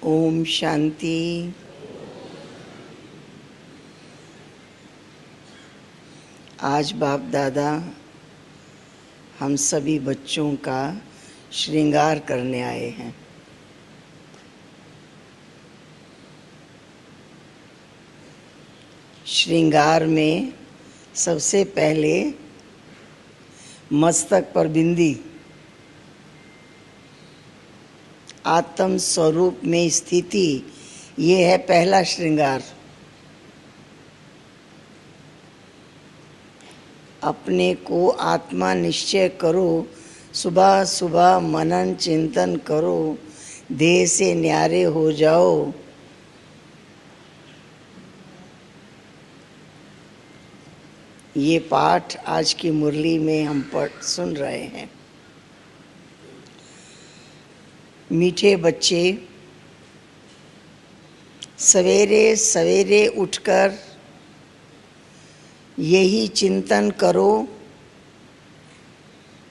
ओम शांति। आज बाप दादा हम सभी बच्चों का श्रृंगार करने आए हैं। श्रृंगार में सबसे पहले मस्तक पर बिंदी, आत्म स्वरूप में स्थिति, ये है पहला श्रृंगार। अपने को आत्मा निश्चय करो, सुबह सुबह मनन चिंतन करो, देह से न्यारे हो जाओ। ये पाठ आज की मुरली में हम सुन रहे हैं। मीठे बच्चे, सवेरे सवेरे उठकर यही चिंतन करो,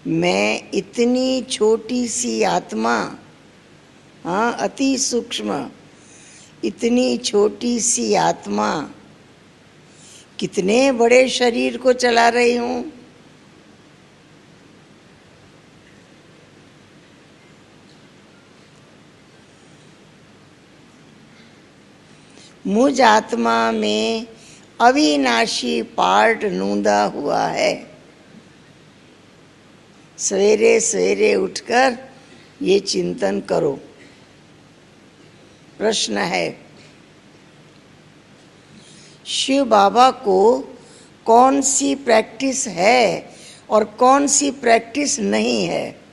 मैं इतनी छोटी सी आत्मा, हाँ अति सूक्ष्म, इतनी छोटी सी आत्मा कितने बड़े शरीर को चला रही हूँ। मुझ आत्मा में अविनाशी पार्ट नूंदा हुआ है। सवेरे सवेरे उठकर ये चिंतन करो। प्रश्न है, शिव बाबा को कौन सी प्रैक्टिस है और कौन सी प्रैक्टिस नहीं है?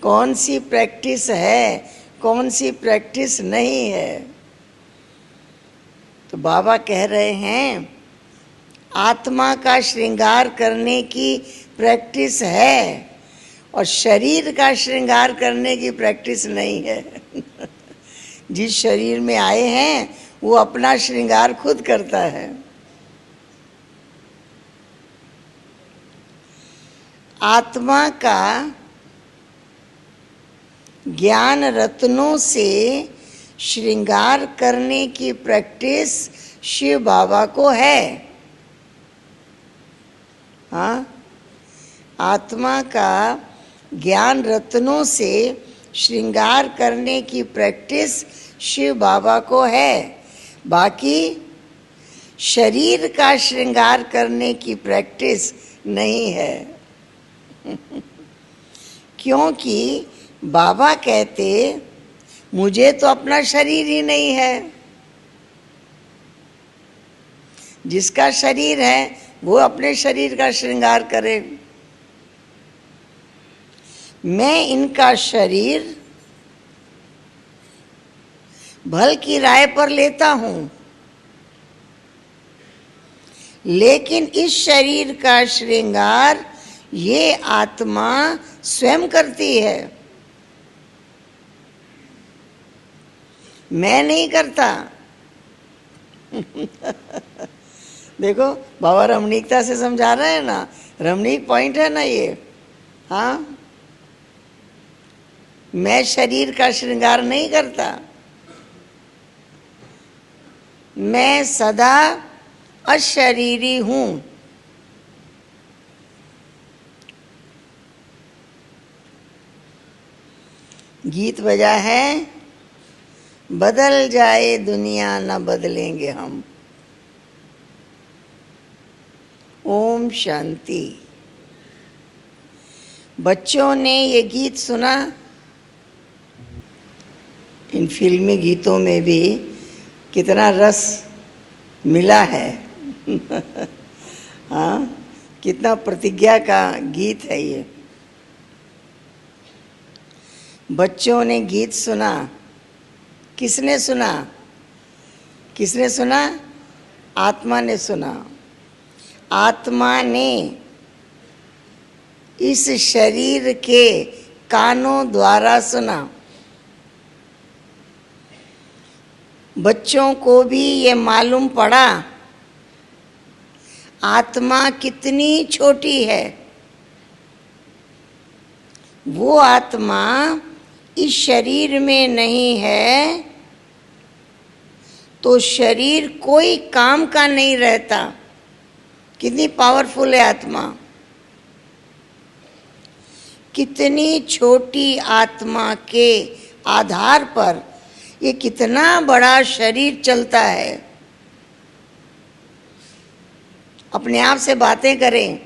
कौन सी प्रैक्टिस है, कौन सी प्रैक्टिस नहीं है? तो बाबा कह रहे हैं, आत्मा का श्रृंगार करने की प्रैक्टिस है और शरीर का श्रृंगार करने की प्रैक्टिस नहीं है। जिस शरीर में आए हैं वो अपना श्रृंगार खुद करता है। आत्मा का ज्ञान रत्नों से श्रृंगार करने की प्रैक्टिस शिव बाबा को है। हाँ, आत्मा का ज्ञान रत्नों से श्रृंगार करने की प्रैक्टिस शिव बाबा को है। बाकी शरीर का श्रृंगार करने की प्रैक्टिस नहीं है। क्योंकि बाबा कहते, मुझे तो अपना शरीर ही नहीं है। जिसका शरीर है वो अपने शरीर का श्रृंगार करे। मैं इनका शरीर भल की राय पर लेता हूं, लेकिन इस शरीर का श्रृंगार ये आत्मा स्वयं करती है, मैं नहीं करता। देखो बाबा रमणीकता से समझा रहे हैं ना, रमणीक पॉइंट है ना ये। हाँ, मैं शरीर का श्रृंगार नहीं करता, मैं सदा अशरीरी हूं। गीत बजा है, बदल जाए दुनिया न बदलेंगे हम। ओम शांति। बच्चों ने ये गीत सुना। इन फिल्मी गीतों में भी कितना रस मिला है। हाँ, कितना प्रतिज्ञा का गीत है ये। बच्चों ने गीत सुना। किसने सुना? किसने सुना? आत्मा ने सुना। आत्मा ने इस शरीर के कानों द्वारा सुना। बच्चों को भी ये मालूम पड़ा आत्मा कितनी छोटी है। वो आत्मा इस शरीर में नहीं है तो शरीर कोई काम का नहीं रहता। कितनी पावरफुल है आत्मा, कितनी छोटी आत्मा के आधार पर ये कितना बड़ा शरीर चलता है। अपने आप से बातें करें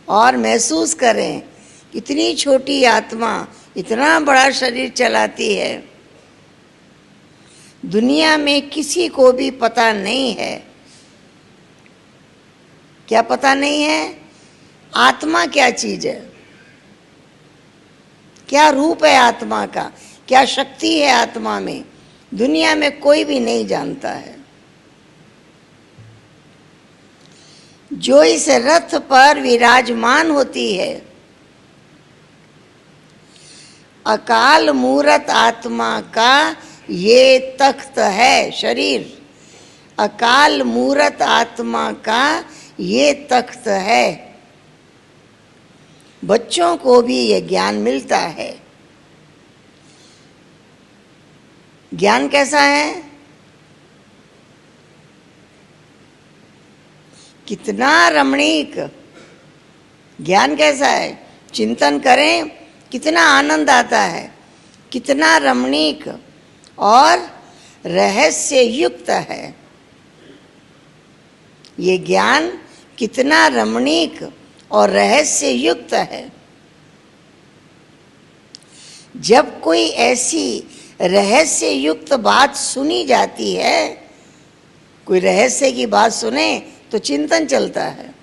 और महसूस करें, कितनी छोटी आत्मा इतना बड़ा शरीर चलाती है। दुनिया में किसी को भी पता नहीं है। क्या पता नहीं है? आत्मा क्या चीज है, क्या रूप है आत्मा का, क्या शक्ति है आत्मा में, दुनिया में कोई भी नहीं जानता है। जो इस रथ पर विराजमान होती है, अकाल मूरत आत्मा का ये तख्त है शरीर। अकाल मूरत आत्मा का ये तख्त है। बच्चों को भी ये ज्ञान मिलता है। ज्ञान कैसा है? कितना रमणीक ज्ञान कैसा है, चिंतन करें कितना आनंद आता है, कितना रमणीक और रहस्य युक्त है। ये ज्ञान कितना रमणीक और रहस्य युक्त है। जब कोई ऐसी रहस्य युक्त बात सुनी जाती है, कोई रहस्य की बात सुने तो चिंतन चलता है,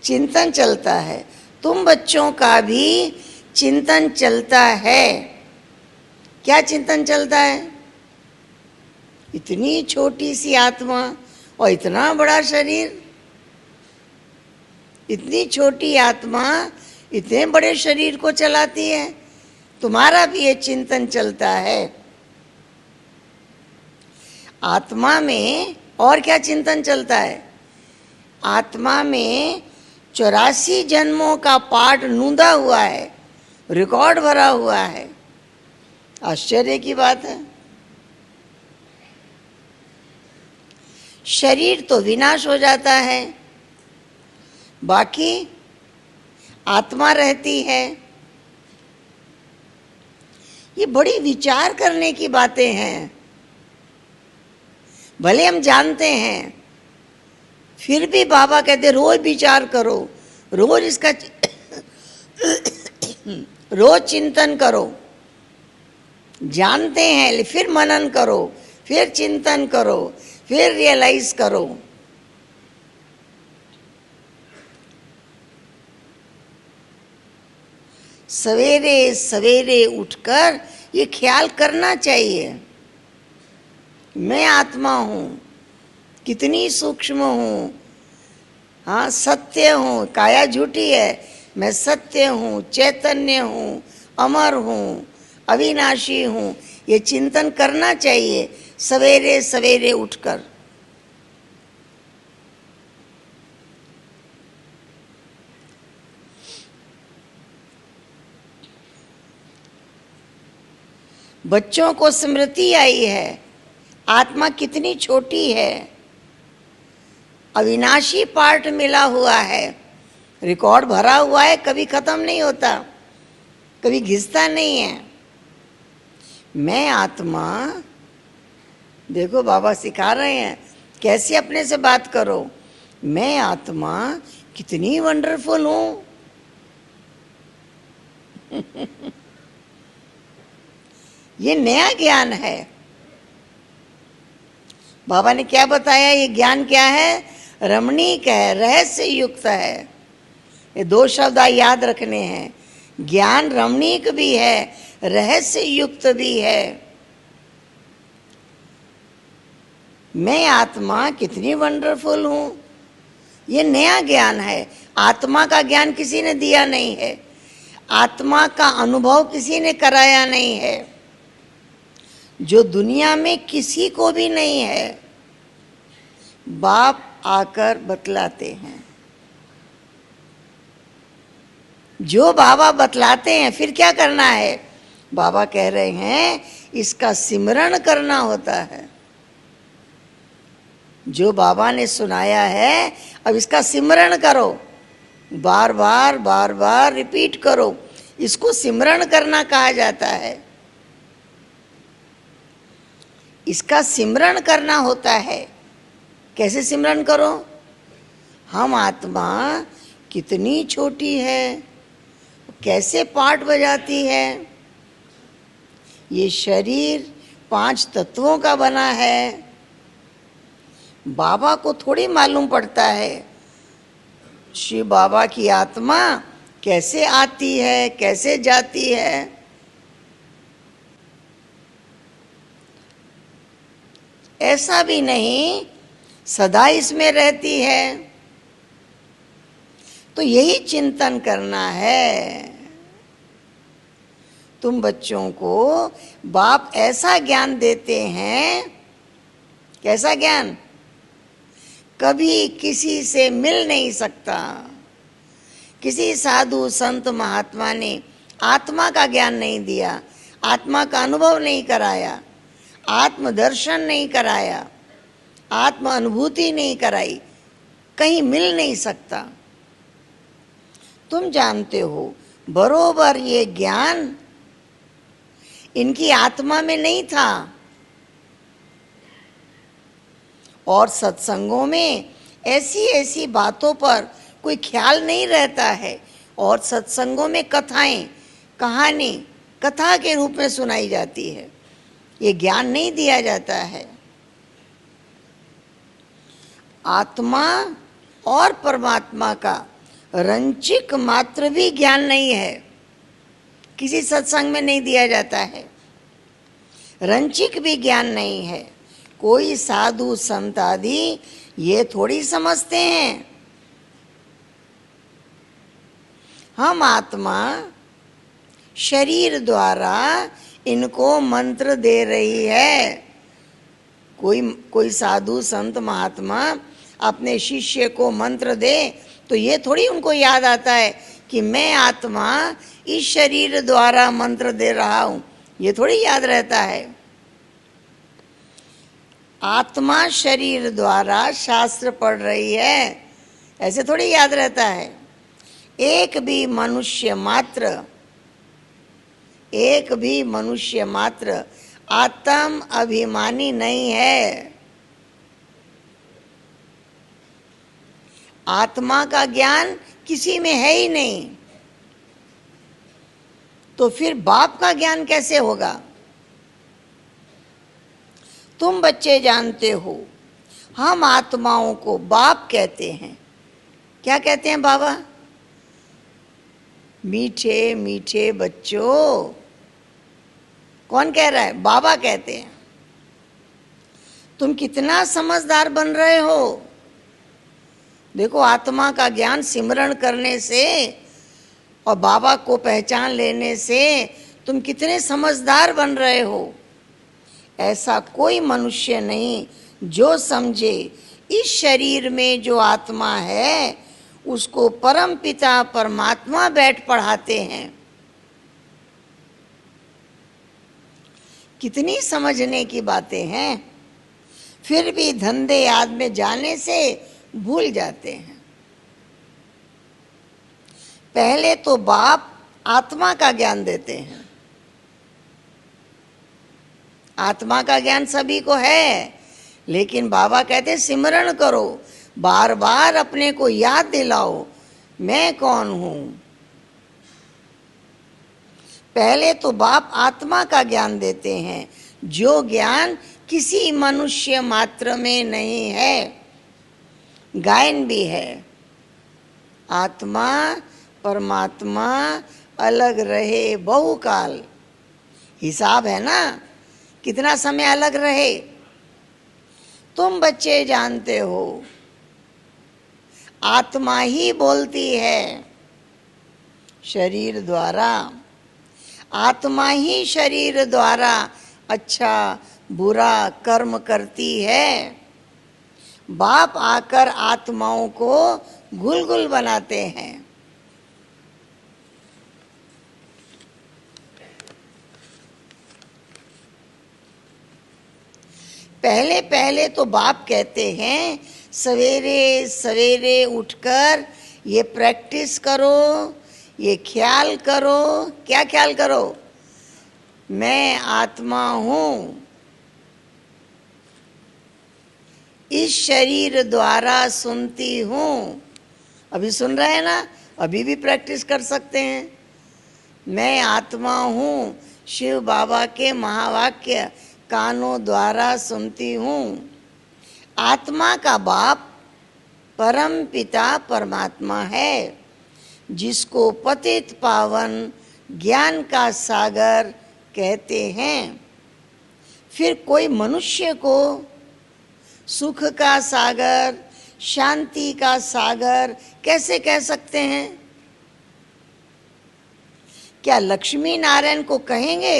चिंतन चलता है। तुम बच्चों का भी चिंतन चलता है। क्या चिंतन चलता है? इतनी छोटी सी आत्मा और इतना बड़ा शरीर। इतनी छोटी आत्मा इतने बड़े शरीर को चलाती है। तुम्हारा भी ये चिंतन चलता है। आत्मा में और क्या चिंतन चलता है? आत्मा में 84 जन्मों का पाठ नूंदा हुआ है, रिकॉर्ड भरा हुआ है। आश्चर्य की बात है। शरीर तो विनाश हो जाता है, बाकी आत्मा रहती है। ये बड़ी विचार करने की बातें हैं। भले हम जानते हैं, फिर भी बाबा कहते रोज विचार करो, रोज इसका रोज चिंतन करो। जानते हैं फिर मनन करो, फिर चिंतन करो, फिर रियलाइज करो। सवेरे सवेरे उठकर ये ख्याल करना चाहिए, मैं आत्मा हूँ, कितनी सूक्ष्म हूँ। हाँ, सत्य हूँ, काया झूठी है, मैं सत्य हूँ, चैतन्य हूँ, अमर हूँ, अविनाशी हूँ। ये चिंतन करना चाहिए सवेरे सवेरे उठकर। बच्चों को स्मृति आई है, आत्मा कितनी छोटी है। अविनाशी पार्ट मिला हुआ है, रिकॉर्ड भरा हुआ है, कभी खत्म नहीं होता, कभी घिसता नहीं है। मैं आत्मा, देखो बाबा सिखा रहे हैं कैसे अपने से बात करो। मैं आत्मा कितनी वंडरफुल हूं। ये नया ज्ञान है। बाबा ने क्या बताया? ये ज्ञान क्या है? रमणीक है, रहस्य युक्त है। ये दो शब्द याद रखने हैं। ज्ञान रमणीक भी है, रहस्य युक्त भी है। मैं आत्मा कितनी वंडरफुल हूं, ये नया ज्ञान है। आत्मा का ज्ञान किसी ने दिया नहीं है, आत्मा का अनुभव किसी ने कराया नहीं है, जो दुनिया में किसी को भी नहीं है। बाप आकर बतलाते हैं। जो बाबा बतलाते हैं फिर क्या करना है? बाबा कह रहे हैं इसका सिमरण करना होता है। जो बाबा ने सुनाया है अब इसका सिमरण करो, बार बार बार बार रिपीट करो, इसको सिमरण करना कहा जाता है। इसका सिमरण करना होता है। कैसे सिमरण करो? हम आत्मा कितनी छोटी है, कैसे पार्ट बजाती है। ये शरीर 5 तत्वों का बना है। बाबा को थोड़ी मालूम पड़ता है शिव बाबा की आत्मा कैसे आती है, कैसे जाती है। ऐसा भी नहीं सदा इसमें रहती है। तो यही चिंतन करना है। तुम बच्चों को बाप ऐसा ज्ञान देते हैं। कैसा ज्ञान? कभी किसी से मिल नहीं सकता। किसी साधु संत महात्मा ने आत्मा का ज्ञान नहीं दिया, आत्मा का अनुभव नहीं कराया, आत्मदर्शन नहीं कराया, आत्म अनुभूति नहीं कराई, कहीं मिल नहीं सकता। तुम जानते हो बरोबर ये ज्ञान इनकी आत्मा में नहीं था। और सत्संगों में ऐसी ऐसी बातों पर कोई ख्याल नहीं रहता है। और सत्संगों में कथाएं, कहानी कथा के रूप में सुनाई जाती है। ये ज्ञान नहीं दिया जाता है। आत्मा और परमात्मा का रंचिक मात्र भी ज्ञान नहीं है। किसी सत्संग में नहीं दिया जाता है। रंचिक भी ज्ञान नहीं है। कोई साधु संत आदि ये थोड़ी समझते हैं हम आत्मा शरीर द्वारा इनको मंत्र दे रही है। कोई साधु संत महात्मा अपने शिष्य को मंत्र दे तो ये थोड़ी उनको याद आता है कि मैं आत्मा इस शरीर द्वारा मंत्र दे रहा हूं। ये थोड़ी याद रहता है। आत्मा शरीर द्वारा शास्त्र पढ़ रही है, ऐसे थोड़ी याद रहता है। एक भी मनुष्य मात्र आत्म अभिमानी नहीं है। आत्मा का ज्ञान किसी में है ही नहीं, तो फिर बाप का ज्ञान कैसे होगा? तुम बच्चे जानते हो हम आत्माओं को बाप कहते हैं। क्या कहते हैं बाबा? मीठे मीठे बच्चों। कौन कह रहा है? बाबा कहते हैं। तुम कितना समझदार बन रहे हो। देखो आत्मा का ज्ञान सिमरण करने से और बाबा को पहचान लेने से तुम कितने समझदार बन रहे हो। ऐसा कोई मनुष्य नहीं जो समझे इस शरीर में जो आत्मा है उसको परम पिता परमात्मा बैठ पढ़ाते हैं। कितनी समझने की बातें हैं, फिर भी धंधे याद में जाने से भूल जाते हैं। पहले तो बाप आत्मा का ज्ञान देते हैं। आत्मा का ज्ञान सभी को है, लेकिन बाबा कहते सिमरण करो, बार बार अपने को याद दिलाओ मैं कौन हूं। पहले तो बाप आत्मा का ज्ञान देते हैं, जो ज्ञान किसी मनुष्य मात्र में नहीं है। गायन भी है, आत्मा परमात्मा अलग रहे बहुकाल। हिसाब है ना, कितना समय अलग रहे। तुम बच्चे जानते हो आत्मा ही बोलती है शरीर द्वारा। आत्मा ही शरीर द्वारा अच्छा बुरा कर्म करती है। बाप आकर आत्माओं को गुल गुल बनाते हैं। पहले पहले तो बाप कहते हैं सवेरे सवेरे उठकर ये प्रैक्टिस करो, ये ख्याल करो। क्या ख्याल करो? मैं आत्मा हूं, इस शरीर द्वारा सुनती हूं। अभी सुन रहे हैं ना, अभी भी प्रैक्टिस कर सकते हैं। मैं आत्मा हूं, शिव बाबा के महावाक्य कानों द्वारा सुनती हूं। आत्मा का बाप परम पिता परमात्मा है, जिसको पतित पावन ज्ञान का सागर कहते हैं। फिर कोई मनुष्य को सुख का सागर, शांति का सागर कैसे कह सकते हैं? क्या लक्ष्मी नारायण को कहेंगे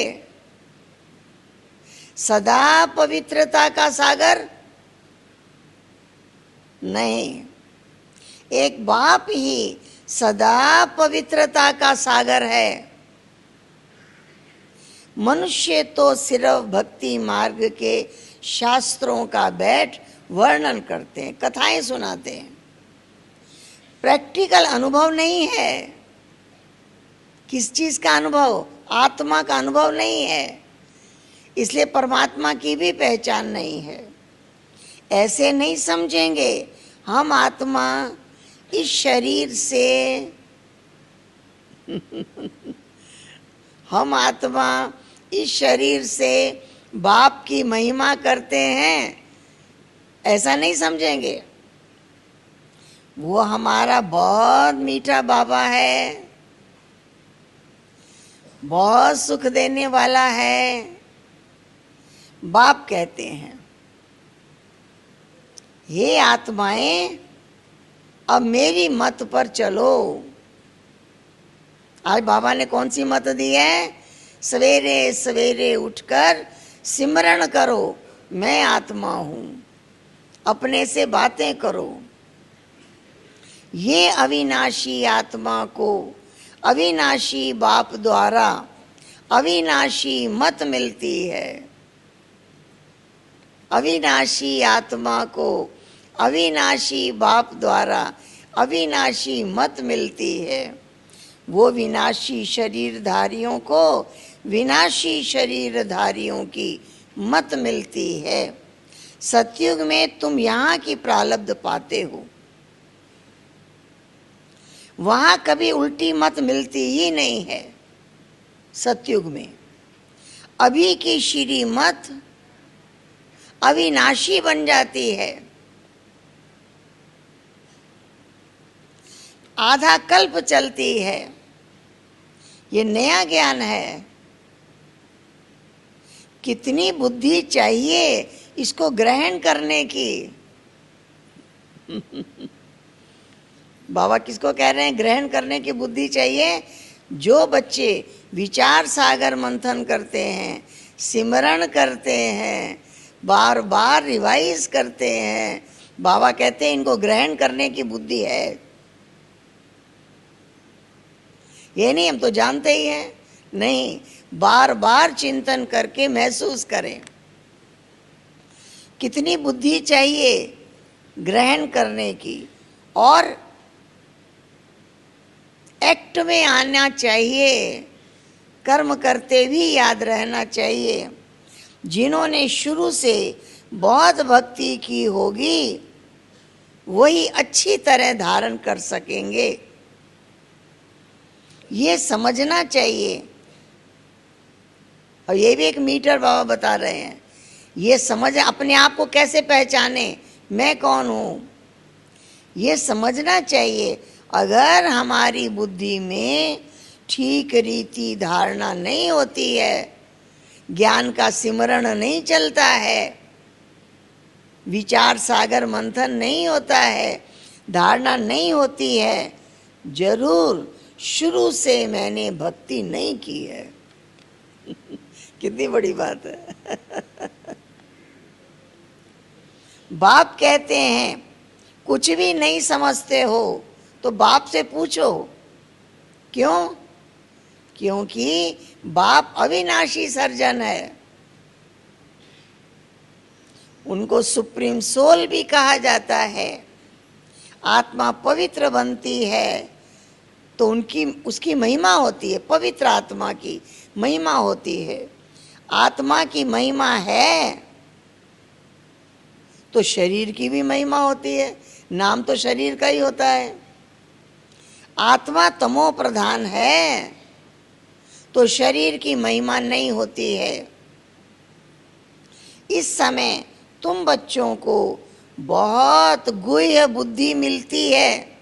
सदा पवित्रता का सागर? नहीं, एक बाप ही सदा पवित्रता का सागर है। मनुष्य तो सिर्फ भक्ति मार्ग के शास्त्रों का बैठ वर्णन करते हैं, कथाएं सुनाते हैं, प्रैक्टिकल अनुभव नहीं है। किस चीज का अनुभव? आत्मा का अनुभव नहीं है, इसलिए परमात्मा की भी पहचान नहीं है। ऐसे नहीं समझेंगे हम आत्मा इस शरीर से हम आत्मा इस शरीर से बाप की महिमा करते हैं, ऐसा नहीं समझेंगे। वो हमारा बहुत मीठा बाबा है, बहुत सुख देने वाला है। बाप कहते हैं हे आत्माएं, अब मेरी मत पर चलो। आज बाबा ने कौन सी मत दी है? सवेरे सवेरे उठकर सिमरण करो, मैं आत्मा हूं। अपने से बातें करो। ये अविनाशी आत्मा को अविनाशी बाप द्वारा अविनाशी मत मिलती है। अविनाशी आत्मा को अविनाशी बाप द्वारा अविनाशी मत मिलती है। वो विनाशी शरीरधारियों को विनाशी शरीरधारियों की मत मिलती है। सतयुग में तुम यहाँ की प्रारब्ध पाते हो, वहां कभी उल्टी मत मिलती ही नहीं है। सतयुग में अभी की श्री मत अविनाशी बन जाती है। आधा कल्प चलती है। ये नया ज्ञान है। कितनी बुद्धि चाहिए इसको ग्रहण करने की। बाबा किसको कह रहे हैं ग्रहण करने की बुद्धि चाहिए? जो बच्चे विचार सागर मंथन करते हैं, सिमरण करते हैं, बार बार रिवाइज करते हैं, बाबा कहते हैं इनको ग्रहण करने की बुद्धि है। ये नहीं हम तो जानते ही हैं, नहीं, बार बार चिंतन करके महसूस करें। कितनी बुद्धि चाहिए ग्रहण करने की, और एक्ट में आना चाहिए, कर्म करते भी याद रहना चाहिए। जिन्होंने शुरू से बहुत भक्ति की होगी वही अच्छी तरह धारण कर सकेंगे। ये समझना चाहिए। और ये भी एक मीटर बाबा बता रहे हैं, ये समझ अपने आप को कैसे पहचाने, मैं कौन हूं, ये समझना चाहिए। अगर हमारी बुद्धि में ठीक रीति धारणा नहीं होती है, ज्ञान का सिमरण नहीं चलता है, विचार सागर मंथन नहीं होता है, धारणा नहीं होती है, जरूर शुरू से मैंने भक्ति नहीं की है। कितनी बड़ी बात है। बाप कहते हैं कुछ भी नहीं समझते हो तो बाप से पूछो। क्यों? क्योंकि बाप अविनाशी सर्जन है। उनको सुप्रीम सोल भी कहा जाता है। आत्मा पवित्र बनती है तो उनकी उसकी महिमा होती है, पवित्र आत्मा की महिमा होती है। आत्मा की महिमा है तो शरीर की भी महिमा होती है, नाम तो शरीर का ही होता है। आत्मा तमो प्रधान है तो शरीर की महिमा नहीं होती है। इस समय तुम बच्चों को बहुत गुह्य बुद्धि मिलती है।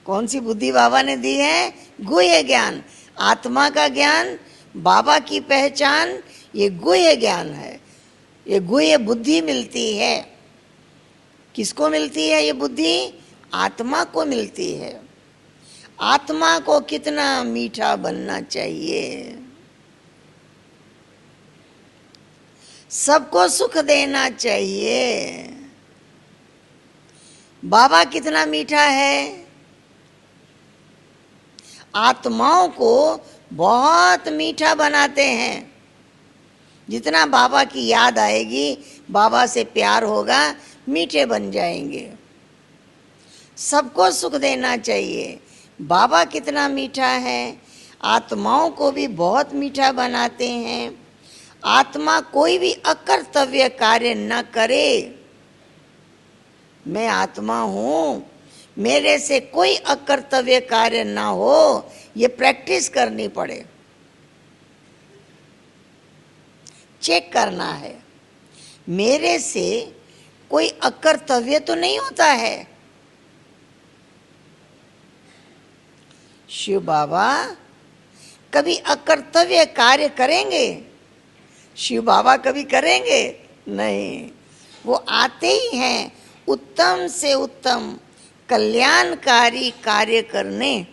कौन सी बुद्धि बाबा ने दी है? गुह्य ज्ञान, आत्मा का ज्ञान, बाबा की पहचान, ये गुह्य ज्ञान है, ये गुह्य बुद्धि मिलती है। किसको मिलती है ये बुद्धि? आत्मा को मिलती है। आत्मा को कितना मीठा बनना चाहिए, सबको सुख देना चाहिए। बाबा कितना मीठा है, आत्माओं को बहुत मीठा बनाते हैं। जितना बाबा की याद आएगी, बाबा से प्यार होगा, मीठे बन जाएंगे। सबको सुख देना चाहिए। बाबा कितना मीठा है, आत्माओं को भी बहुत मीठा बनाते हैं। आत्मा कोई भी अकर्तव्य कार्य न करे। मैं आत्मा हूं, मेरे से कोई अकर्तव्य कार्य ना हो, ये प्रैक्टिस करनी पड़े। चेक करना है, मेरे से कोई अकर्तव्य तो नहीं होता है। शिव बाबा कभी अकर्तव्य कार्य करेंगे? शिव बाबा कभी करेंगे? नहीं। वो आते ही हैं उत्तम से उत्तम कल्याणकारी कार्य करने।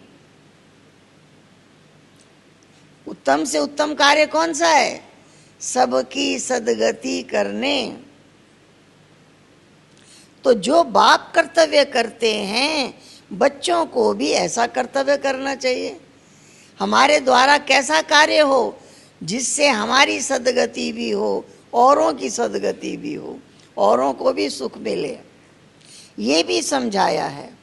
उत्तम से उत्तम कार्य कौन सा है? सबकी सदगति करने। तो जो बाप कर्तव्य करते हैं, बच्चों को भी ऐसा कर्तव्य करना चाहिए। हमारे द्वारा कैसा कार्य हो जिससे हमारी सदगति भी हो, औरों की सदगति भी हो, औरों को भी सुख मिले, ये भी समझाया है।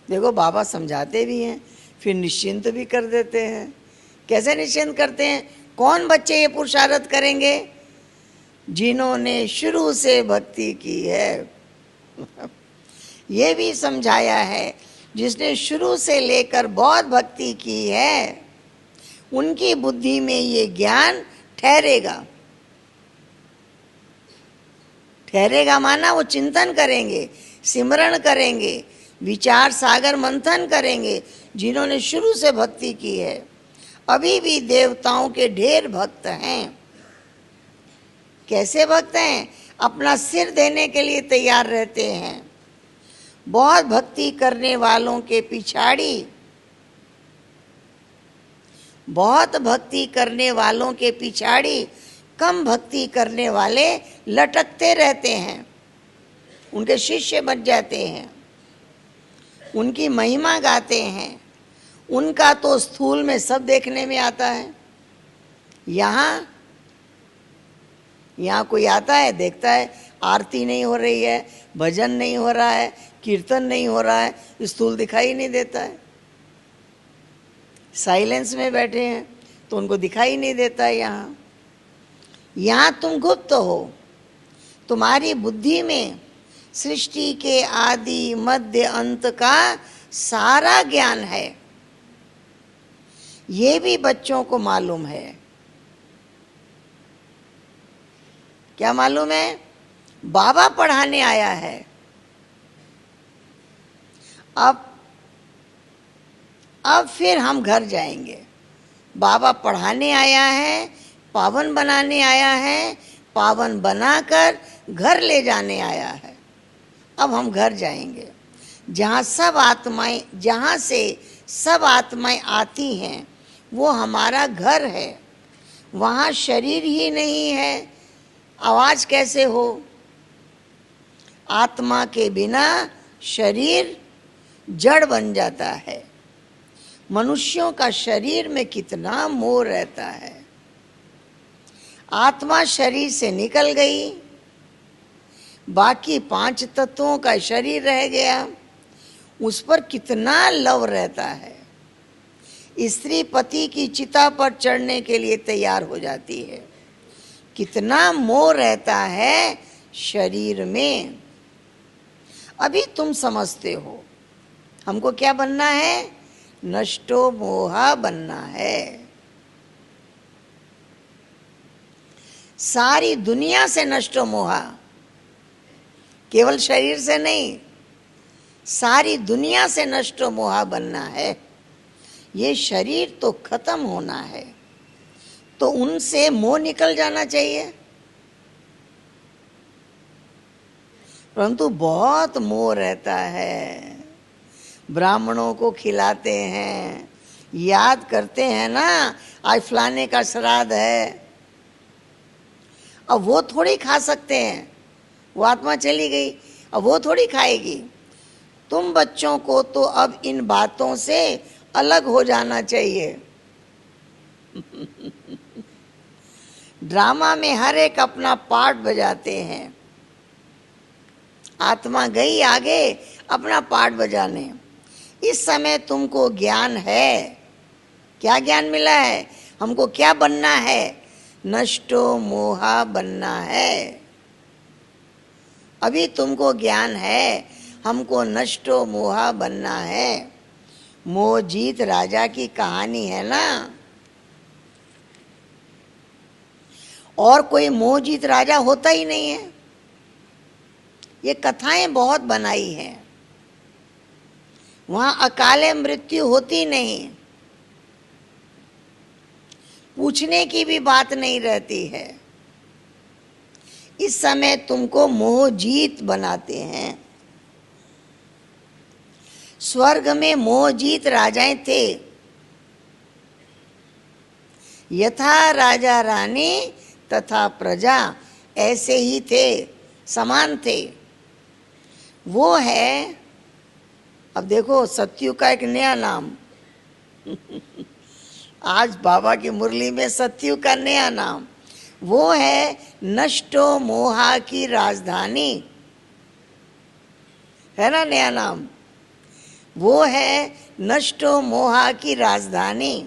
देखो बाबा समझाते भी हैं, फिर निश्चिंत भी कर देते हैं। कैसे निश्चिंत करते हैं? कौन बच्चे ये पुरुषार्थ करेंगे? जिन्होंने शुरू से भक्ति की है। ये भी समझाया है, जिसने शुरू से लेकर बहुत भक्ति की है, उनकी बुद्धि में ये ज्ञान ठहरेगा। ठहरेगा माना वो चिंतन करेंगे, सिमरण करेंगे, विचार सागर मंथन करेंगे। जिन्होंने शुरू से भक्ति की है, अभी भी देवताओं के ढेर भक्त हैं। कैसे भक्त हैं? अपना सिर देने के लिए तैयार रहते हैं। बहुत भक्ति करने वालों के पिछाड़ी, बहुत भक्ति करने वालों के पिछाड़ी कम भक्ति करने वाले लटकते रहते हैं, उनके शिष्य बन जाते हैं, उनकी महिमा गाते हैं। उनका तो स्थूल में सब देखने में आता है। यहाँ कोई आता है, देखता है आरती नहीं हो रही है, भजन नहीं हो रहा है, कीर्तन नहीं हो रहा है, स्थूल दिखाई नहीं देता है। साइलेंस में बैठे हैं तो उनको दिखाई नहीं देता है। यहाँ तुम गुप्त हो, तुम्हारी बुद्धि में सृष्टि के आदि मध्य अंत का सारा ज्ञान है। ये भी बच्चों को मालूम है। क्या मालूम है? बाबा पढ़ाने आया है। अब फिर हम घर जाएंगे। बाबा पढ़ाने आया है, पावन बनाने आया है, पावन बनाकर घर ले जाने आया है। अब हम घर जाएंगे, जहाँ से सब आत्माएं आती हैं, वो हमारा घर है। वहाँ शरीर ही नहीं है, आवाज कैसे हो? आत्मा के बिना शरीर जड़ बन जाता है। मनुष्यों का शरीर में कितना मोह रहता है। आत्मा शरीर से निकल गई, बाकी 5 तत्वों का शरीर रह गया, उस पर कितना लव रहता है। स्त्री पति की चिता पर चढ़ने के लिए तैयार हो जाती है। कितना मोह रहता है शरीर में। अभी तुम समझते हो हमको क्या बनना है, नष्टो मोहा बनना है। सारी दुनिया से नष्टो मोहा, केवल शरीर से नहीं, सारी दुनिया से नष्टो मोहा बनना है। ये शरीर तो खत्म होना है, तो उनसे मोह निकल जाना चाहिए, परंतु बहुत मोह रहता है। ब्राह्मणों को खिलाते हैं, याद करते हैं ना, आज फलाने का श्राद्ध है। अब वो थोड़ी खा सकते हैं, वो आत्मा चली गई, अब वो थोड़ी खाएगी। तुम बच्चों को तो अब इन बातों से अलग हो जाना चाहिए। ड्रामा में हर एक अपना पार्ट बजाते हैं। आत्मा गई आगे अपना पार्ट बजाने। इस समय तुमको ज्ञान है। क्या ज्ञान मिला है? हमको क्या बनना है? नष्टो मोहा बनना है। अभी तुमको ज्ञान है, हमको नष्टो मोहा बनना है। मोहजीत राजा की कहानी है ना, और कोई मोहजीत राजा होता ही नहीं है। ये कथाएं बहुत बनाई हैं, वहां अकाले मृत्यु होती नहीं, पूछने की भी बात नहीं रहती है। इस समय तुमको मोहजीत बनाते हैं। स्वर्ग में मोहजीत राजाएं थे, यथा राजा रानी तथा प्रजा, ऐसे ही थे, समान थे। वो है, अब देखो सत्युग का एक नया नाम। आज बाबा की मुरली में सत्युग का नया नाम, वो है नष्टो मोहा की राजधानी, है ना नया नाम। वो है नष्टो मोहा की राजधानी।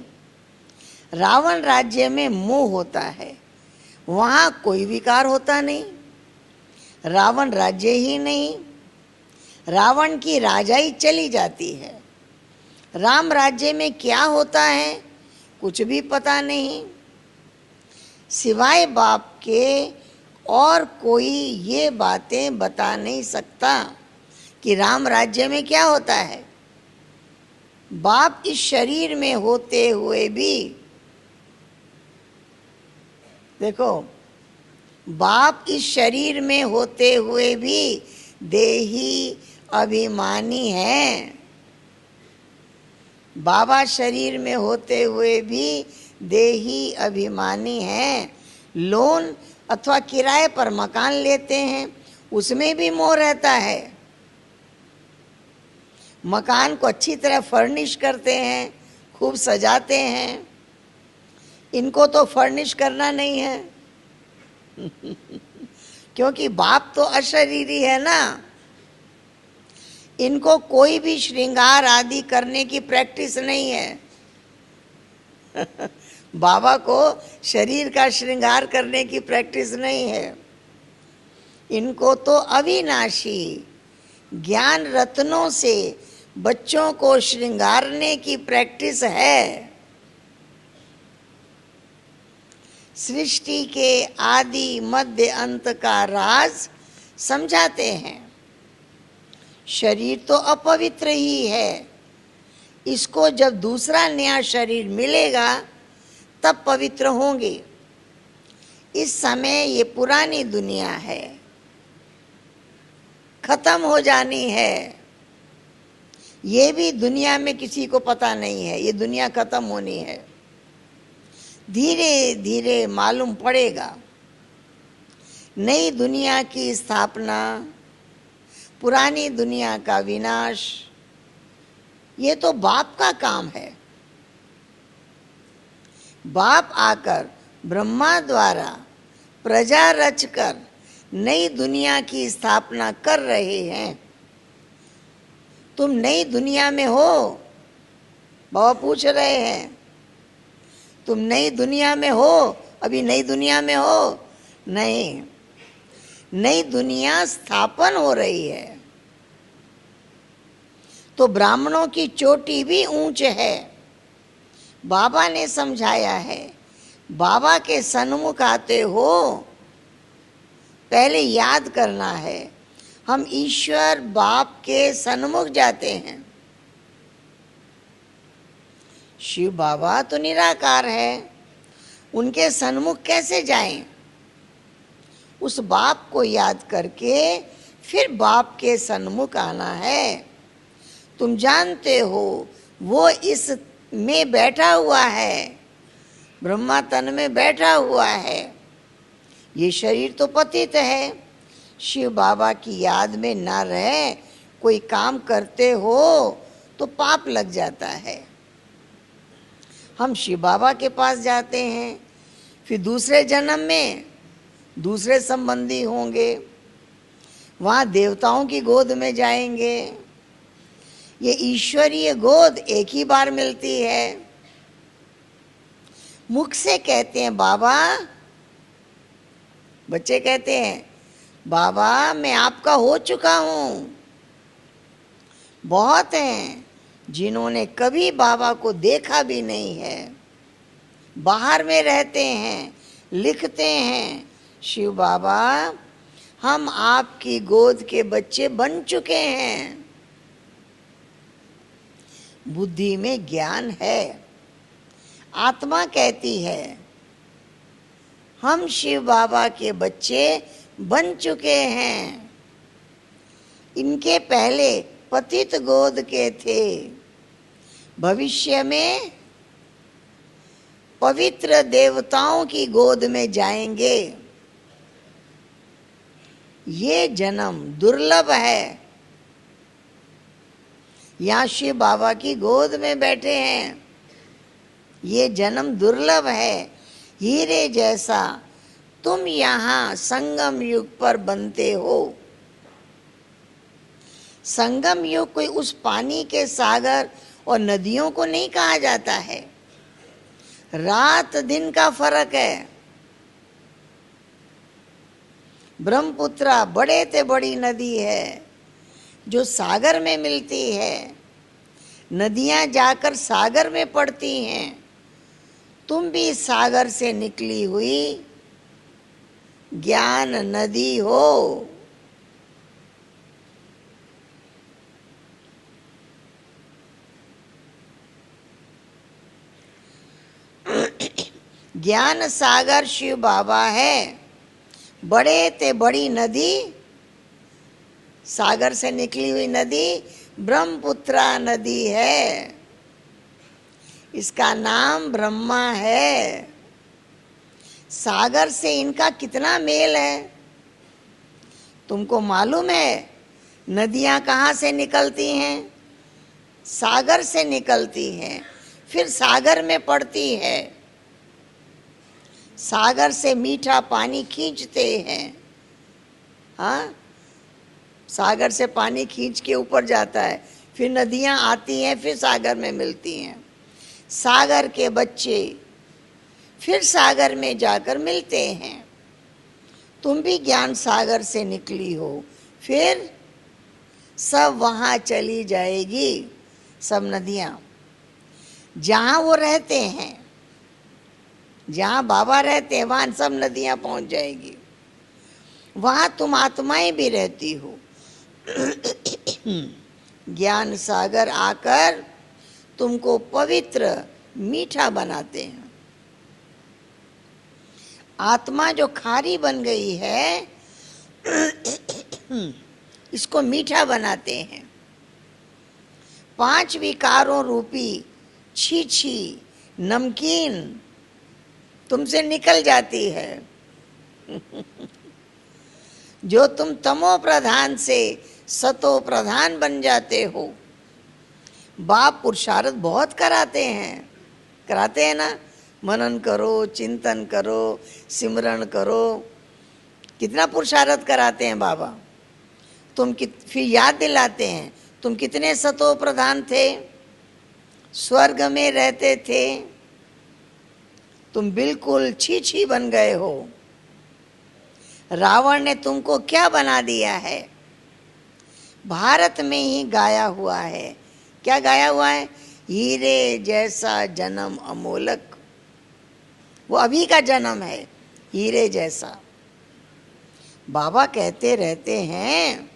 रावण राज्य में मोह होता है, वहां कोई विकार होता नहीं। रावण राज्य ही नहीं, रावण की राजाई चली जाती है। राम राज्य में क्या होता है कुछ भी पता नहीं। सिवाय बाप के और कोई ये बातें बता नहीं सकता कि राम राज्य में क्या होता है। बाप इस शरीर में होते हुए भी, देखो, बाप इस शरीर में होते हुए भी देही अभिमानी है। बाबा शरीर में होते हुए भी देही अभिमानी है। लोन अथवा किराए पर मकान लेते हैं, उसमें भी मोह रहता है। मकान को अच्छी तरह फर्निश करते हैं, खूब सजाते हैं। इनको तो फर्निश करना नहीं है क्योंकि बाप तो अशरीरी है ना। इनको कोई भी श्रृंगार आदि करने की प्रैक्टिस नहीं है बाबा को शरीर का श्रृंगार करने की प्रैक्टिस नहीं है। इनको तो अविनाशी ज्ञान रत्नों से बच्चों को श्रृंगारने की प्रैक्टिस है। सृष्टि के आदि मध्य अंत का राज समझाते हैं। शरीर तो अपवित्र ही है, इसको जब दूसरा नया शरीर मिलेगा तब पवित्र होंगे। इस समय ये पुरानी दुनिया है, खत्म हो जानी है। ये भी दुनिया में किसी को पता नहीं है, ये दुनिया खत्म होनी है। धीरे धीरे मालूम पड़ेगा। नई दुनिया की स्थापना, पुरानी दुनिया का विनाश, ये तो बाप का काम है। बाप आकर ब्रह्मा द्वारा प्रजा रचकर नई दुनिया की स्थापना कर रहे हैं। तुम नई दुनिया में हो, बाबा पूछ रहे हैं, तुम नई दुनिया में हो? अभी नई दुनिया में हो? नहीं, नई दुनिया स्थापन हो रही है। तो ब्राह्मणों की चोटी भी ऊंच है। बाबा ने समझाया है, बाबा के सन्मुख आते हो, पहले याद करना है हम ईश्वर बाप के सन्मुख जाते हैं। शिव बाबा तो निराकार है, उनके सन्मुख कैसे जाएं? उस बाप को याद करके फिर बाप के सन्मुख आना है। तुम जानते हो वो इस में बैठा हुआ है, ब्रह्मा तन में बैठा हुआ है। ये शरीर तो पतित है। शिव बाबा की याद में ना रहे कोई काम करते हो तो पाप लग जाता है। हम शिव बाबा के पास जाते हैं, फिर दूसरे जन्म में दूसरे संबंधी होंगे, वहाँ देवताओं की गोद में जाएंगे। ये ईश्वरीय गोद एक ही बार मिलती है। मुख से कहते हैं बाबा, बच्चे कहते हैं बाबा मैं आपका हो चुका हूँ। बहुत हैं जिन्होंने कभी बाबा को देखा भी नहीं है, बाहर में रहते हैं, लिखते हैं शिव बाबा हम आपकी गोद के बच्चे बन चुके हैं। बुद्धि में ज्ञान है। आत्मा कहती है हम शिव बाबा के बच्चे बन चुके हैं। इनके पहले पतित गोद के थे, भविष्य में पवित्र देवताओं की गोद में जाएंगे। ये जन्म दुर्लभ है। यहाँ शिव बाबा की गोद में बैठे हैं। ये जन्म दुर्लभ है। हीरे जैसा तुम यहाँ संगम युग पर बनते हो। संगम युग कोई उस पानी के सागर और नदियों को नहीं कहा जाता है। रात दिन का फर्क है। ब्रह्मपुत्रा बड़े से बड़ी नदी है जो सागर में मिलती है। नदियां जाकर सागर में पड़ती हैं। तुम भी सागर से निकली हुई ज्ञान नदी हो। ज्ञान सागर शिव बाबा है। बड़े ते बड़ी नदी, सागर से निकली हुई नदी ब्रह्मपुत्रा नदी है। इसका नाम ब्रह्मा है। सागर से इनका कितना मेल है तुमको मालूम है? नदियां कहाँ से निकलती हैं? सागर से निकलती हैं, फिर सागर में पड़ती है। सागर से मीठा पानी खींचते हैं। हाँ, सागर से पानी खींच के ऊपर जाता है, फिर नदियां आती हैं, फिर सागर में मिलती हैं। सागर के बच्चे फिर सागर में जाकर मिलते हैं। तुम भी ज्ञान सागर से निकली हो, फिर सब वहाँ चली जाएगी। सब नदियाँ जहाँ वो रहते हैं, जहाँ बाबा रहते हैं, वहाँ सब नदियाँ पहुँच जाएगी। वहाँ तुम आत्माएं भी रहती हो। ज्ञान सागर आकर तुमको पवित्र मीठा बनाते हैं। आत्मा जो खारी बन गई है इसको मीठा बनाते हैं। 5 विकारों रूपी छी छी नमकीन तुमसे निकल जाती है। जो तुम तमो प्रधान से सतो प्रधान बन जाते हो। बाप पुरुषार्थ बहुत कराते हैं ना। मनन करो, चिंतन करो, सिमरण करो। कितना पुरुषार्थ कराते हैं बाबा। फिर याद दिलाते हैं, तुम कितने सतो प्रधान थे, स्वर्ग में रहते थे, तुम बिल्कुल छी छी बन गए हो। रावण ने तुमको क्या बना दिया है। भारत में ही गाया हुआ है। क्या गाया हुआ है? हीरे जैसा जन्म अमोलक। वो अभी का जन्म है, हीरे जैसा। बाबा कहते रहते हैं,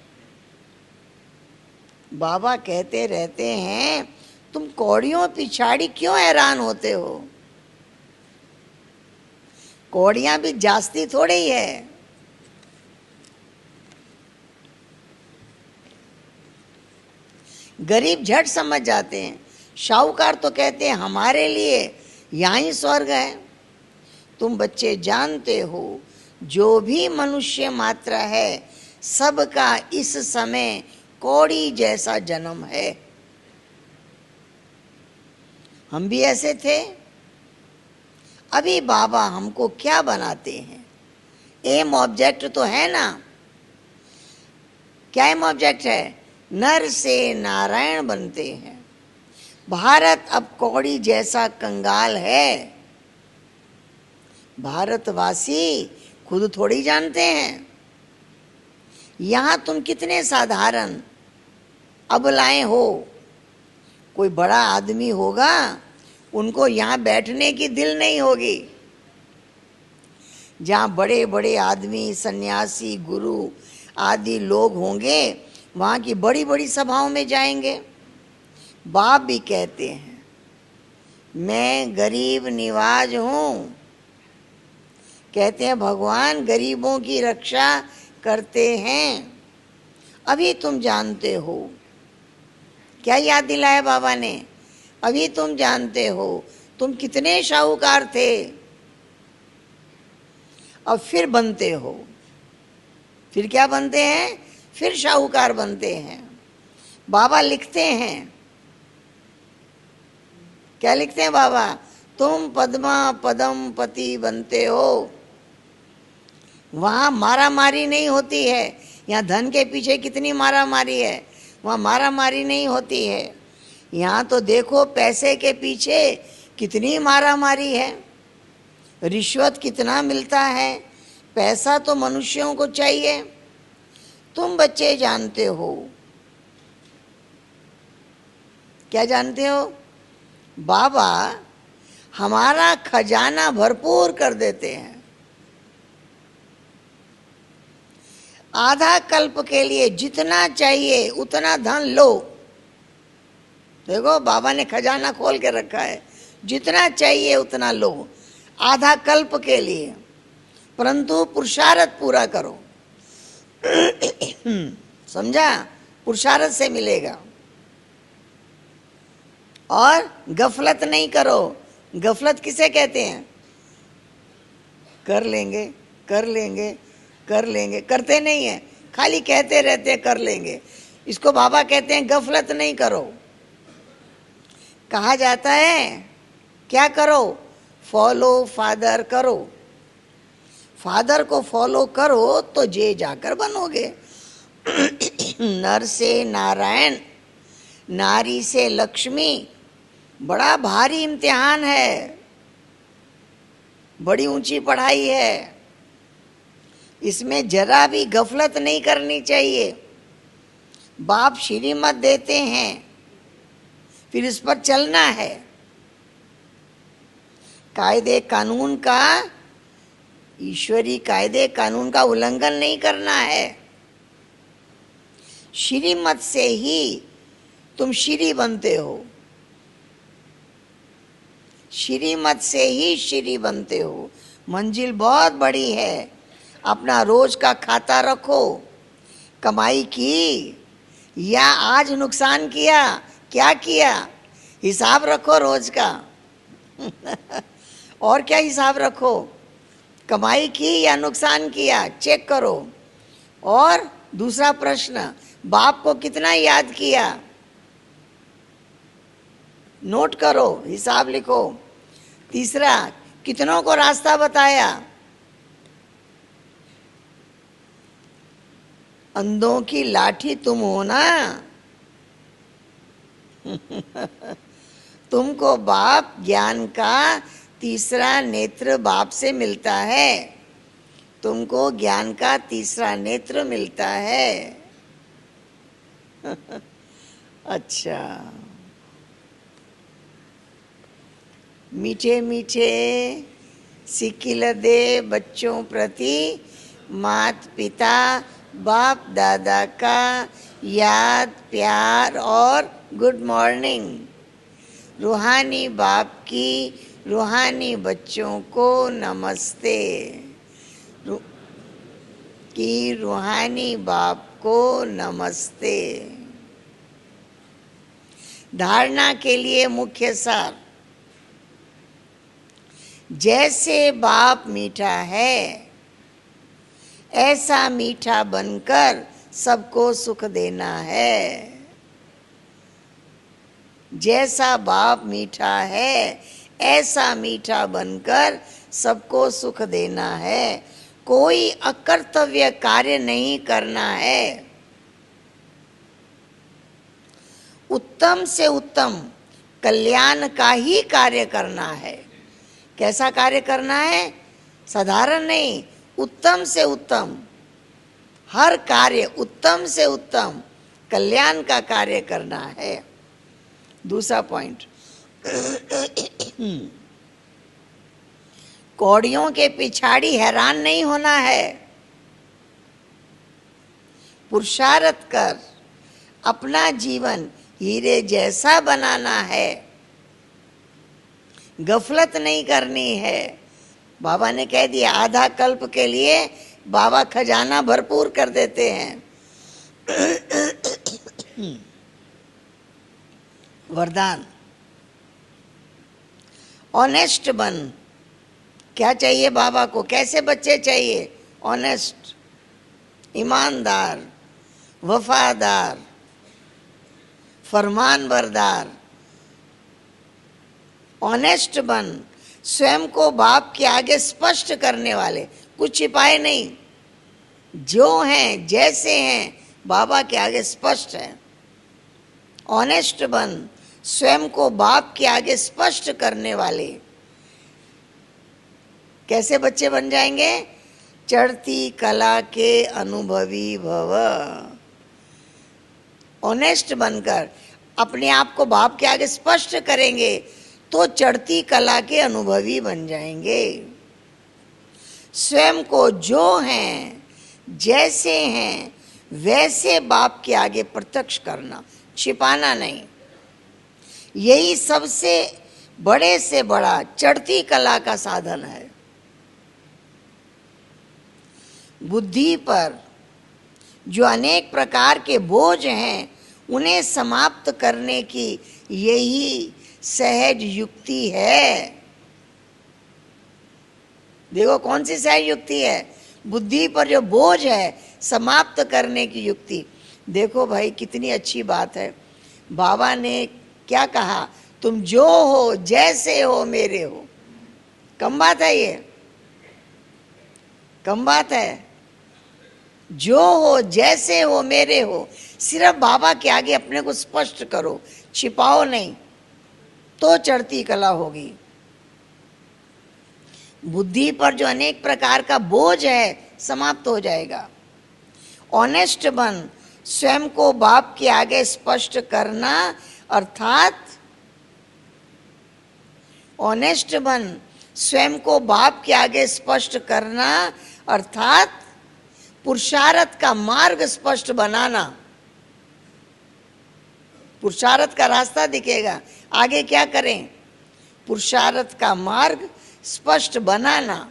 बाबा कहते रहते हैं, तुम कौड़ियों पिछाड़ी क्यों हैरान होते हो। कौड़ियां भी जास्ती थोड़ी ही है। गरीब झट समझ जाते हैं, शाहूकार तो कहते हैं हमारे लिए यहाँ ही स्वर्ग है। तुम बच्चे जानते हो, जो भी मनुष्य मात्र है, सबका इस समय कौड़ी जैसा जन्म है। हम भी ऐसे थे। अभी बाबा हमको क्या बनाते हैं? एम ऑब्जेक्ट तो है ना। क्या एम ऑब्जेक्ट है? नर से नारायण बनते हैं। भारत अब कौड़ी जैसा कंगाल है। भारतवासी खुद थोड़ी जानते हैं। यहां तुम कितने साधारण अबलाएं हो। कोई बड़ा आदमी होगा, उनको यहां बैठने की दिल नहीं होगी। जहां बड़े बड़े आदमी, सन्यासी, गुरु आदि लोग होंगे, वहां की बड़ी बड़ी सभाओं में जाएंगे। बाप भी कहते हैं, मैं गरीब निवाज हूं। कहते हैं भगवान गरीबों की रक्षा करते हैं। अभी तुम जानते हो। क्या याद दिलाया बाबा ने? अभी तुम जानते हो तुम कितने शाहूकार थे, अब फिर बनते हो। फिर क्या बनते हैं? फिर शाहूकार बनते हैं। बाबा लिखते हैं, क्या लिखते हैं बाबा? तुम पद्मा पदम पति बनते हो। वहां मारा मारी नहीं होती है। यहाँ धन के पीछे कितनी मारा मारी है, वहां मारा मारी नहीं होती है। यहाँ तो देखो पैसे के पीछे कितनी मारा मारी है, रिश्वत कितना मिलता है। पैसा तो मनुष्यों को चाहिए। तुम बच्चे जानते हो। क्या जानते हो? बाबा हमारा खजाना भरपूर कर देते हैं। आधा कल्प के लिए जितना चाहिए उतना धन लो। देखो बाबा ने खजाना खोल के रखा है, जितना चाहिए उतना लो, आधा कल्प के लिए। परंतु पुरुषार्थ पूरा करो। समझा? पुरुषार्थ से मिलेगा। और गफलत नहीं करो। गफलत किसे कहते हैं? कर लेंगे, कर लेंगे, कर लेंगे, करते नहीं है, खाली कहते रहते कर लेंगे। इसको बाबा कहते हैं गफलत नहीं करो। कहा जाता है क्या करो? फॉलो फादर करो। फादर को फॉलो करो तो जे जाकर बनोगे। नर से नारायण, नारी से लक्ष्मी, बड़ा भारी इम्तिहान है, बड़ी ऊंची पढ़ाई है। इसमें जरा भी गफलत नहीं करनी चाहिए। बाप श्रीमत देते हैं, फिर इस पर चलना है। कायदे कानून का, ईश्वरी कायदे कानून का उल्लंघन नहीं करना है। श्रीमत से ही तुम श्री बनते हो। श्रीमत से ही श्री बनते हो। मंजिल बहुत बड़ी है। अपना रोज का खाता रखो। कमाई की या आज नुकसान किया, क्या किया, हिसाब रखो रोज का। और क्या हिसाब रखो? कमाई की या नुकसान किया, चेक करो। और दूसरा प्रश्न, बाप को कितना याद किया, नोट करो, हिसाब लिखो। तीसरा, कितनों को रास्ता बताया? अंधों की लाठी तुम हो ना। तुमको बाप ज्ञान का तीसरा नेत्र बाप से मिलता है। तुमको ज्ञान का तीसरा नेत्र मिलता है। अच्छा, मीठे मीठे सिक्किल दे बच्चों प्रति मात पिता बाप दादा का याद प्यार और गुड मॉर्निंग। रूहानी बाप की रूहानी बच्चों को नमस्ते। कि रूहानी बाप को नमस्ते। धारणा के लिए मुख्य सार, जैसे बाप मीठा है ऐसा मीठा बनकर सबको सुख देना है। जैसा बाप मीठा है ऐसा मीठा बनकर सबको सुख देना है। कोई अकर्तव्य कार्य नहीं करना है। उत्तम से उत्तम कल्याण का ही कार्य करना है। कैसा कार्य करना है? साधारण नहीं, उत्तम से उत्तम। हर कार्य उत्तम से उत्तम कल्याण का कार्य करना है। दूसरा पॉइंट, कौड़ियों के पिछाड़ी हैरान नहीं होना है। पुरुषार्थ कर अपना जीवन हीरे जैसा बनाना है। गफलत नहीं करनी है। बाबा ने कह दिया, आधा कल्प के लिए बाबा खजाना भरपूर कर देते हैं। वरदान, ऑनेस्ट बन। क्या चाहिए बाबा को? कैसे बच्चे चाहिए? ऑनेस्ट, ईमानदार, वफादार, फरमानबरदार। ऑनेस्ट बन, स्वयं को बाप के आगे स्पष्ट करने वाले, कुछ छिपाए नहीं। जो हैं जैसे हैं बाबा के आगे स्पष्ट है। ऑनेस्ट बन, स्वयं को बाप के आगे स्पष्ट करने वाले। कैसे बच्चे बन जाएंगे? चढ़ती कला के अनुभवी भव। ऑनेस्ट बनकर अपने आप को बाप के आगे स्पष्ट करेंगे तो चढ़ती कला के अनुभवी बन जाएंगे। स्वयं को जो हैं जैसे हैं वैसे बाप के आगे प्रत्यक्ष करना, छिपाना नहीं। यही सबसे बड़े से बड़ा चढ़ती कला का साधन है। बुद्धि पर जो अनेक प्रकार के बोझ हैं उन्हें समाप्त करने की यही सहज युक्ति है। देखो कौन सी सहज युक्ति है? बुद्धि पर जो बोझ है समाप्त करने की युक्ति। देखो भाई कितनी अच्छी बात है। बाबा ने क्या कहा? तुम जो हो जैसे हो मेरे हो। कम बात है ये? कम बात है? जो हो जैसे हो मेरे हो। सिर्फ बाबा के आगे अपने को स्पष्ट करो, छिपाओ नहीं, तो चढ़ती कला होगी। बुद्धि पर जो अनेक प्रकार का बोझ है समाप्त हो जाएगा। ऑनेस्ट बन, स्वयं को बाप के आगे स्पष्ट करना अर्थात ऑनेस्ट बन, स्वयं को बाप के आगे स्पष्ट करना अर्थात पुरुषार्थ का मार्ग स्पष्ट बनाना। पुरुषार्थ का रास्ता दिखेगा, आगे क्या करें? पुरुषार्थ का मार्ग स्पष्ट बनाना।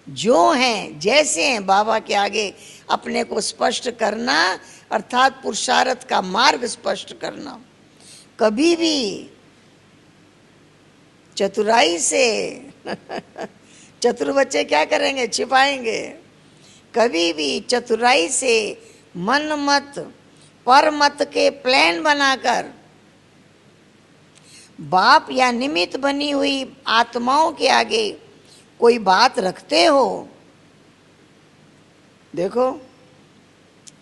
जो हैं जैसे हैं बाबा के आगे अपने को स्पष्ट करना अर्थात पुरुषार्थ का मार्ग स्पष्ट करना। कभी भी चतुराई से चतुर बच्चे क्या करेंगे? छिपाएंगे। कभी भी चतुराई से मन मत पर मत के प्लान बनाकर बाप या निमित्त बनी हुई आत्माओं के आगे कोई बात रखते हो? देखो,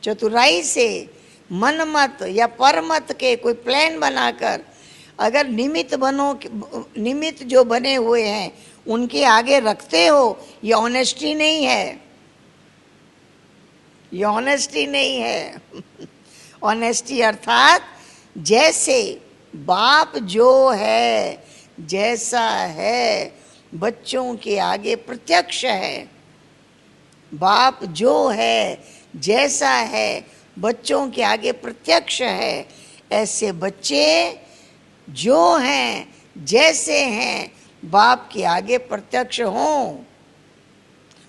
चतुराई से मन मत या परमत के कोई प्लान बनाकर अगर निमित्त जो बने हुए हैं उनके आगे रखते हो, ये ऑनेस्टी नहीं है, ये ऑनेस्टी नहीं है। ऑनेस्टी अर्थात जैसे बाप जो है, जैसा है, बच्चों के आगे प्रत्यक्ष है। बाप जो है, जैसा है, बच्चों के आगे प्रत्यक्ष है। ऐसे बच्चे जो हैं, जैसे हैं, बाप के आगे प्रत्यक्ष हों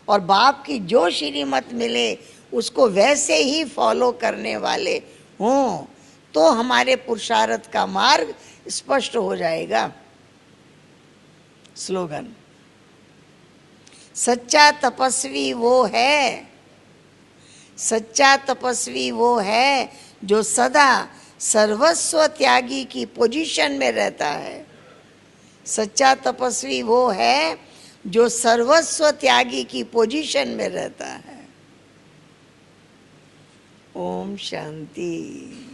और बाप की जो श्रीमत मिले उसको वैसे ही फॉलो करने वाले हों, तो हमारे पुरुषार्थ का मार्ग स्पष्ट हो जाएगा। स्लोगन, सच्चा तपस्वी वो है, सच्चा तपस्वी वो है जो सदा सर्वस्व त्यागी की पोजीशन में रहता है। सच्चा तपस्वी वो है जो सर्वस्व त्यागी की पोजीशन में रहता है। ओम शांति।